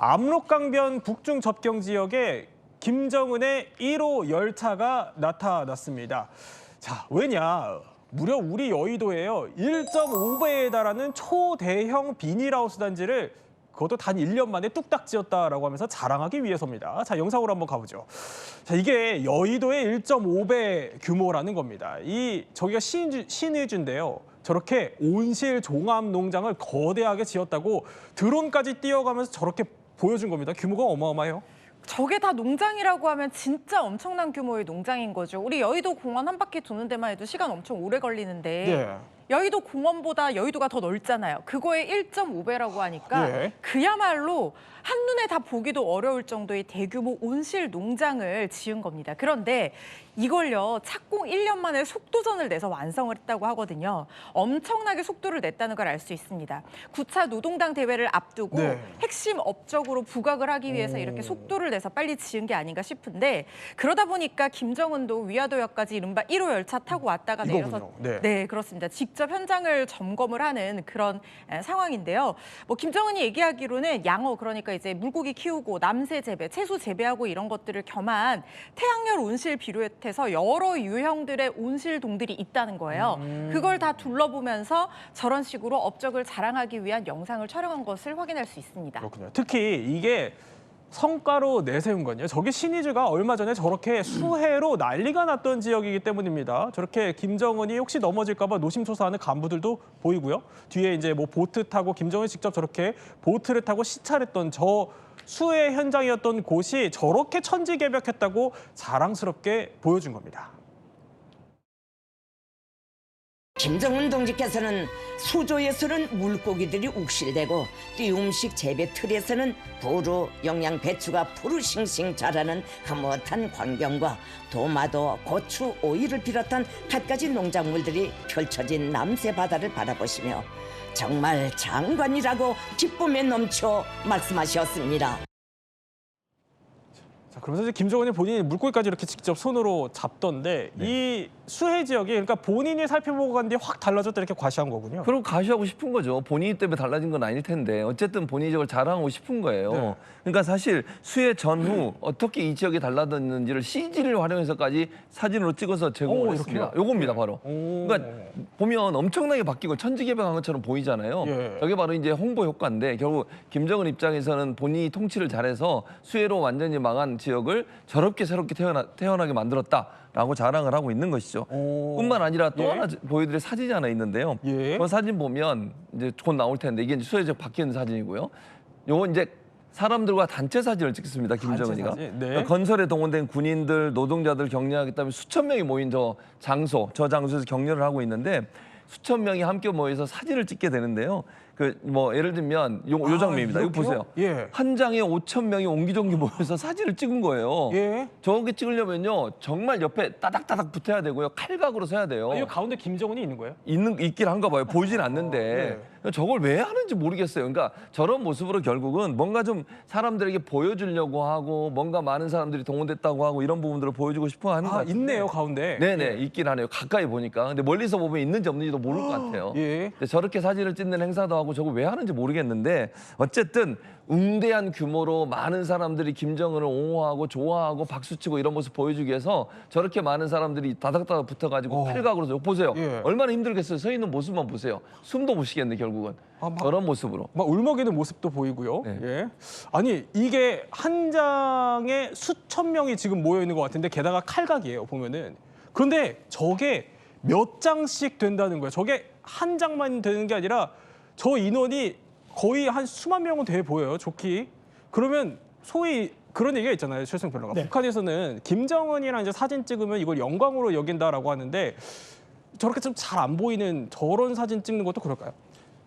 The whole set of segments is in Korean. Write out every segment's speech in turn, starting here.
압록강변 북중 접경 지역에 김정은의 1호 열차가 나타났습니다. 자, 왜냐? 무려 우리 여의도에요. 1.5배에 달하는 초대형 비닐하우스 단지를 그것도 단 1년 만에 뚝딱 지었다라고 하면서 자랑하기 위해서입니다. 자, 영상으로 한번 가보죠. 자, 이게 여의도의 1.5배 규모라는 겁니다. 저기가 신의주인데요. 저렇게 온실 종합 농장을 거대하게 지었다고 드론까지 띄워가면서 저렇게 보여준 겁니다. 규모가 어마어마해요. 저게 다 농장이라고 하면 진짜 엄청난 규모의 농장인 거죠. 우리 여의도 공원 한 바퀴 도는 데만 해도 시간 엄청 오래 걸리는데 네. 여의도 공원보다 여의도가 더 넓잖아요. 그거의 1.5배라고 하니까 예. 그야말로 한눈에 다 보기도 어려울 정도의 대규모 온실 농장을 지은 겁니다. 그런데 이걸요, 착공 1년 만에 속도전을 내서 완성을 했다고 하거든요. 엄청나게 속도를 냈다는 걸 알 수 있습니다. 9차 노동당 대회를 앞두고 네. 핵심 업적으로 부각을 하기 위해서 이렇게 속도를 내서 빨리 지은 게 아닌가 싶은데, 그러다 보니까 김정은도 위화도역까지 이른바 1호 열차 타고 왔다가 내려서 네, 그렇습니다. 직접 현장을 점검을 하는 그런 상황인데요. 뭐 김정은이 얘기하기로는 양어, 그러니까 이제 물고기 키우고 남새 재배, 채소 재배하고 이런 것들을 겸한 태양열 온실 비롯해서 여러 유형들의 온실동들이 있다는 거예요. 그걸 다 둘러보면서 저런 식으로 업적을 자랑하기 위한 영상을 촬영한 것을 확인할 수 있습니다. 그렇군요. 특히 이게 성과로 내세운 건요. 저기 신의주가 얼마 전에 저렇게 수해로 난리가 났던 지역이기 때문입니다. 저렇게 김정은이 혹시 넘어질까 봐 노심초사하는 간부들도 보이고요. 뒤에 이제 뭐 보트 타고 김정은이 직접 저렇게 보트를 타고 시찰했던 저 수해 현장이었던 곳이 저렇게 천지개벽했다고 자랑스럽게 보여준 겁니다. 김정은 동지께서는 수조에서는 물고기들이 욱실대고 띄움식 재배 틀에서는 보루, 영양 배추가 푸르싱싱 자라는 흐뭇한 광경과 도마도, 고추, 오이를 비롯한 갖가지 농작물들이 펼쳐진 남새 바다를 바라보시며 정말 장관이라고 기쁨에 넘쳐 말씀하셨습니다. 자, 그러면서 이제 김정은이 본인이 물고기까지 이렇게 직접 손으로 잡던데 이 수해 지역이 그러니까 본인이 살펴보고 간 뒤에 확 달라졌다 이렇게 과시한 거군요. 그럼 과시하고 싶은 거죠. 본인 때문에 달라진 건 아닐 텐데 어쨌든 본인이 저걸 자랑하고 싶은 거예요. 네. 그러니까 사실 수해 전후 어떻게 이 지역이 달라졌는지를 CG를 활용해서까지 사진으로 찍어서 제공을 했습니다. 요겁니다, 바로. 그러니까 보면 엄청나게 바뀌고 천지개벽한 것처럼 보이잖아요. 예. 저게 바로 이제 홍보 효과인데 결국 김정은 입장에서는 본인이 통치를 잘해서 수해로 완전히 망한 지역을 저렇게 새롭게 태어나게 만들었다라고 자랑을 하고 있는 것이죠. 뿐만 아니라 또 하나 보여드릴 사진이 하나 있는데요. 그 사진 보면 이제 곧 나올 텐데 이게 이제 수해 지역 밖에 있는 사진이고요. 요거 이제 사람들과 단체 사진을 찍습니다. 김정은이가. 그러니까 건설에 동원된 군인들, 노동자들 격려하겠다며 수천 명이 모인 저 장소에서 격려를 하고 있는데 수천 명이 함께 모여서 사진을 찍게 되는데요. 그 뭐 예를 들면 요 장면입니다. 이거 보세요. 한 장에 5천 명이 옹기종기 모여서 사진을 찍은 거예요. 저렇게 찍으려면요 정말 옆에 따닥따닥 붙어야 되고요. 칼각으로 서야 돼요. 이 가운데 김정은이 있는 거예요? 있긴 한가 봐요. 보이진 않는데 저걸 왜 하는지 모르겠어요. 그러니까 저런 모습으로 결국은 뭔가 좀 사람들에게 보여주려고 하고 뭔가 많은 사람들이 동원됐다고 하고 이런 부분들을 보여주고 싶어 하는 것 같아요. 있네요, 가운데. 네네, 있긴 하네요. 가까이 보니까. 근데 멀리서 보면 있는지 없는지도 모를 것 같아요. 근데 저렇게 사진을 찍는 행사도 하고 저거 왜 하는지 모르겠는데 어쨌든 웅대한 규모로 많은 사람들이 김정은을 옹호하고 좋아하고 박수치고 이런 모습 보여주기 위해서 저렇게 많은 사람들이 다닥다닥 붙어가지고 팔각으로 보세요. 얼마나 힘들겠어요. 서 있는 모습만 보세요. 숨도 못 쉬겠네 결국은. 저런 모습으로. 막 울먹이는 모습도 보이고요. 아니 이게 한 장에 수천 명이 지금 모여 있는 것 같은데 게다가 칼각이에요 보면은. 그런데 저게 몇 장씩 된다는 거예요. 저게 한 장만 되는 게 아니라 저 인원이 거의 한 수만 명은 돼 보여요, 좋기. 그러면 소위 그런 얘기가 있잖아요, 최승 변호사가. 북한에서는 김정은이랑 이제 사진 찍으면 이걸 영광으로 여긴다라고 하는데 저렇게 좀 잘 안 보이는 저런 사진 찍는 것도 그럴까요?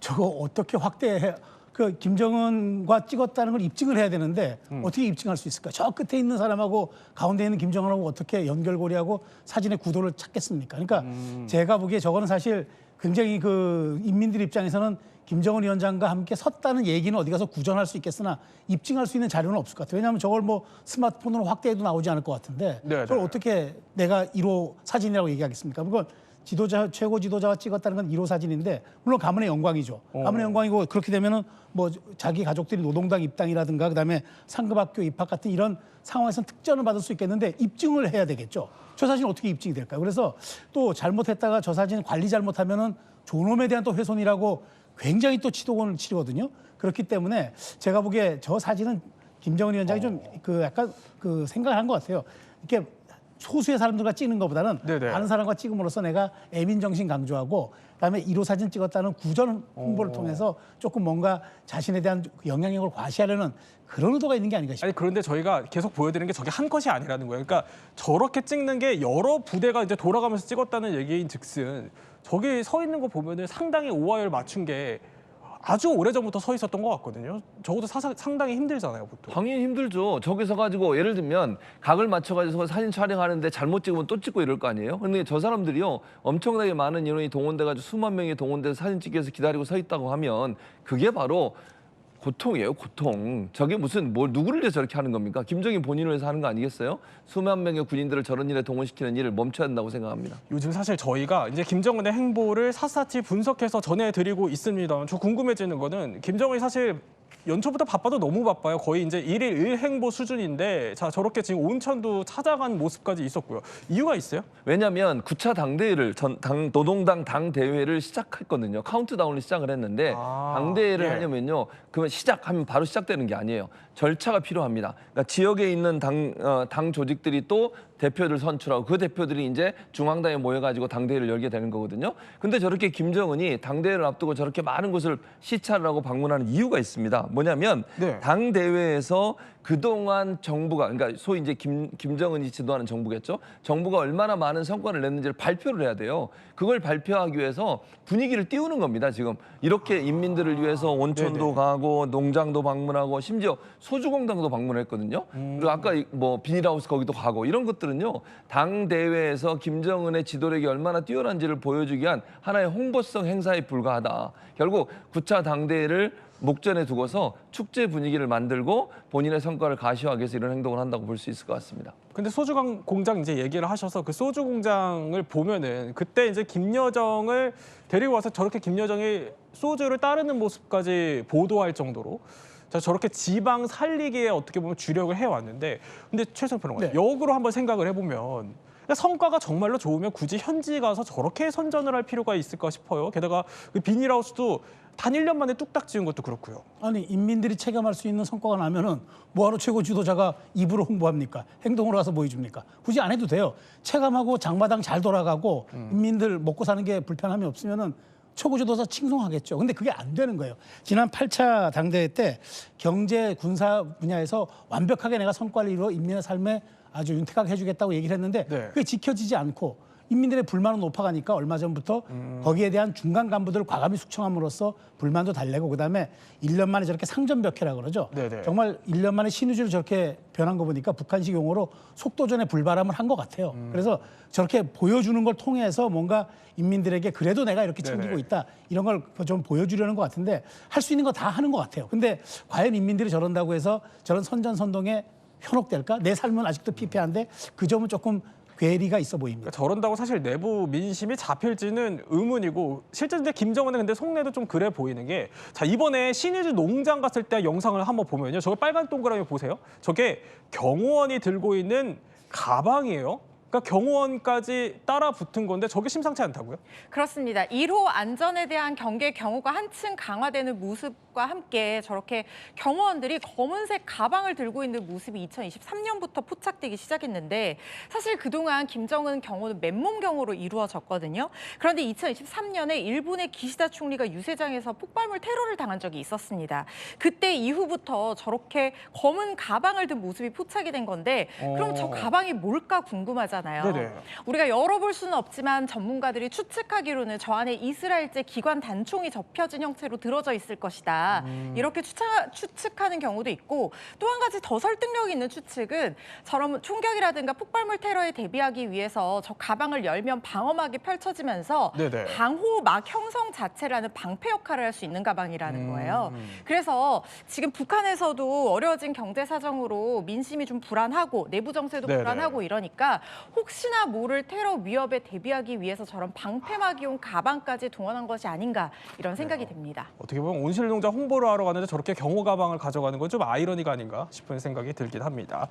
저거 어떻게 확대해? 그 김정은과 찍었다는 걸 입증을 해야 되는데 어떻게 입증할 수 있을까? 저 끝에 있는 사람하고 가운데 있는 김정은하고 어떻게 연결고리하고 사진의 구도를 찾겠습니까? 그러니까 제가 보기에 저거는 사실 굉장히 그 인민들 입장에서는 김정은 위원장과 함께 섰다는 얘기는 어디 가서 구전할 수 있겠으나 입증할 수 있는 자료는 없을 것 같아요. 왜냐하면 저걸 뭐 스마트폰으로 확대해도 나오지 않을 것 같은데 저걸 어떻게 내가 1호 사진이라고 얘기하겠습니까? 그건 최고 지도자와 찍었다는 건 1호 사진인데 물론 가문의 영광이죠. 가문의 영광이고 그렇게 되면은 뭐 자기 가족들이 노동당 입당이라든가 그다음에 상급학교 입학 같은 이런 상황에서는 특전을 받을 수 있겠는데 입증을 해야 되겠죠. 저 사진 어떻게 입증이 될까요? 그래서 또 잘못했다가 저 사진 관리 잘못하면은 존엄에 대한 또 훼손이라고 굉장히 또 치도권을 치르거든요. 그렇기 때문에 제가 보기에 저 사진은 김정은 위원장이 좀 그 약간 그 생각을 한 것 같아요. 이렇게 소수의 사람들과 찍는 것보다는 네네. 많은 사람과 찍음으로써 내가 애민 정신 강조하고 그다음에 1호 사진 찍었다는 구전 홍보를 통해서 조금 뭔가 자신에 대한 영향력을 과시하려는 그런 의도가 있는 게 아닌가 싶어요. 아니 그런데 저희가 계속 보여드리는 게 저게 한 컷이 아니라는 거예요. 그러니까 저렇게 찍는 게 여러 부대가 이제 돌아가면서 찍었다는 얘기인즉슨 저기 서 있는 거 보면은 상당히 오화열 맞춘 게 아주 오래전부터 서 있었던 것 같거든요. 적어도 상당히 힘들잖아요, 보통. 당연히 힘들죠. 저기서 가지고 예를 들면 각을 맞춰가지고 사진 촬영하는데 잘못 찍으면 또 찍고 이럴 거 아니에요. 근데 저 사람들이요 엄청나게 많은 인원이 동원돼가지고 수만 명이 동원돼서 사진 찍기 위해서 기다리고 서 있다고 하면 그게 바로 고통이에요, 고통. 저게 무슨 뭘 누구를 위해서 저렇게 하는 겁니까? 김정일 본인을 위해서 하는 거 아니겠어요? 수만 명의 군인들을 저런 일에 동원시키는 일을 멈춰야 된다고 생각합니다. 요즘 사실 저희가 이제 김정은의 행보를 샅샅이 분석해서 전해드리고 있습니다. 저 궁금해지는 거는 김정은이 사실 연초부터 바빠도 너무 바빠요. 거의 이제 1일 1행보 수준인데 자 저렇게 지금 온천도 찾아간 모습까지 있었고요. 이유가 있어요? 왜냐하면 9차 당대회를 노동당 당대회를 시작했거든요. 카운트다운을 시작을 했는데 당대회를 예. 하려면요. 그러면 시작하면 바로 시작되는 게 아니에요. 절차가 필요합니다. 그러니까 지역에 있는 당 조직들이 또 대표들 선출하고 그 대표들이 이제 중앙당에 모여가지고 당대회를 열게 되는 거거든요. 근데 저렇게 김정은이 당대회를 앞두고 저렇게 많은 곳을 시찰을 하고 방문하는 이유가 있습니다. 뭐냐면 네. 당대회에서 그동안 정부가 그러니까 소위 이제 김정은이 지도하는 정부겠죠. 정부가 얼마나 많은 성과를 냈는지를 발표를 해야 돼요. 그걸 발표하기 위해서 분위기를 띄우는 겁니다. 지금 이렇게 인민들을 위해서 온천도 네네. 가고 농장도 방문하고 심지어 소주공장도 방문했거든요. 그리고 아까 뭐 비닐하우스 거기도 가고 이런 것들은요. 당 대회에서 김정은의 지도력이 얼마나 뛰어난지를 보여주기 위한 하나의 홍보성 행사에 불과하다. 결국 9차 당대회를 목전에 두고서 축제 분위기를 만들고 본인의 성과를 가시화하기 위해서 이런 행동을 한다고 볼 수 있을 것 같습니다. 근데 소주 공장 이제 얘기를 하셔서 그 소주 공장을 보면은 그때 이제 김여정을 데리고 와서 저렇게 김여정이 소주를 따르는 모습까지 보도할 정도로 자 저렇게 지방 살리기에 어떻게 보면 주력을 해왔는데 근데 최선 평론가 역으로 한번 생각을 해보면 성과가 정말로 좋으면 굳이 현지 가서 저렇게 선전을 할 필요가 있을까 싶어요. 게다가 그 비닐하우스도 단 1년 만에 뚝딱 지은 것도 그렇고요. 아니 인민들이 체감할 수 있는 성과가 나면은 뭐하러 최고 지도자가 입으로 홍보합니까? 행동으로 가서 보여줍니까? 굳이 안 해도 돼요. 체감하고 장마당 잘 돌아가고 인민들 먹고 사는 게 불편함이 없으면은 최고 지도자 칭송하겠죠. 근데 그게 안 되는 거예요. 지난 8차 당대회 때 경제 군사 분야에서 완벽하게 내가 성과를 이루어 인민의 삶에 아주 윤택하게 해주겠다고 얘기를 했는데 그게 지켜지지 않고 인민들의 불만은 높아가니까 얼마 전부터 거기에 대한 중간 간부들을 과감히 숙청함으로써 불만도 달래고 그다음에 1년 만에 저렇게 상전벽해라고 그러죠. 네네. 정말 1년 만에 신우주를 저렇게 변한 거 보니까 북한식 용어로 속도전의 불바람을 한 것 같아요. 그래서 저렇게 보여주는 걸 통해서 뭔가 인민들에게 그래도 내가 이렇게 챙기고 네네. 있다 이런 걸 좀 보여주려는 것 같은데 할 수 있는 거 다 하는 것 같아요. 근데 과연 인민들이 저런다고 해서 저런 선전선동에 현혹될까? 내 삶은 아직도 피폐한데 그 점은 조금 괴리가 있어 보입니다. 그러니까 저런다고 사실 내부 민심이 잡힐지는 의문이고 실제 근데 김정은은 근데 속내도 좀 그래 보이는 게 자 이번에 신의주 농장 갔을 때 영상을 한번 보면요. 저거 빨간 동그라미 보세요. 저게 경호원이 들고 있는 가방이에요. 그러니까 경호원까지 따라 붙은 건데 저게 심상치 않다고요? 그렇습니다. 1호 안전에 대한 경계 경호가 한층 강화되는 모습과 함께 저렇게 경호원들이 검은색 가방을 들고 있는 모습이 2023년부터 포착되기 시작했는데 사실 그동안 김정은 경호는 맨몸 경호로 이루어졌거든요. 그런데 2023년에 일본의 기시다 총리가 유세장에서 폭발물 테러를 당한 적이 있었습니다. 그때 이후부터 저렇게 검은 가방을 든 모습이 포착이 된 건데 그럼 저 가방이 뭘까 궁금하잖아요. 네네. 우리가 열어볼 수는 없지만 전문가들이 추측하기로는 저 안에 이스라엘제 기관 단총이 접혀진 형태로 들어져 있을 것이다. 이렇게 추측하는 경우도 있고 또 한 가지 더 설득력 있는 추측은 저런 총격이라든가 폭발물 테러에 대비하기 위해서 저 가방을 열면 방어막이 펼쳐지면서 네네. 방호막 형성 자체라는 방패 역할을 할 수 있는 가방이라는 거예요. 그래서 지금 북한에서도 어려워진 경제 사정으로 민심이 좀 불안하고 내부 정세도 네네. 불안하고 이러니까 혹시나 모를 테러 위협에 대비하기 위해서 저런 방패막이용 가방까지 동원한 것이 아닌가 이런 생각이 듭니다. 어떻게 보면 온실농장 홍보를 하러 갔는데 저렇게 경호 가방을 가져가는 건 좀 아이러니가 아닌가 싶은 생각이 들긴 합니다.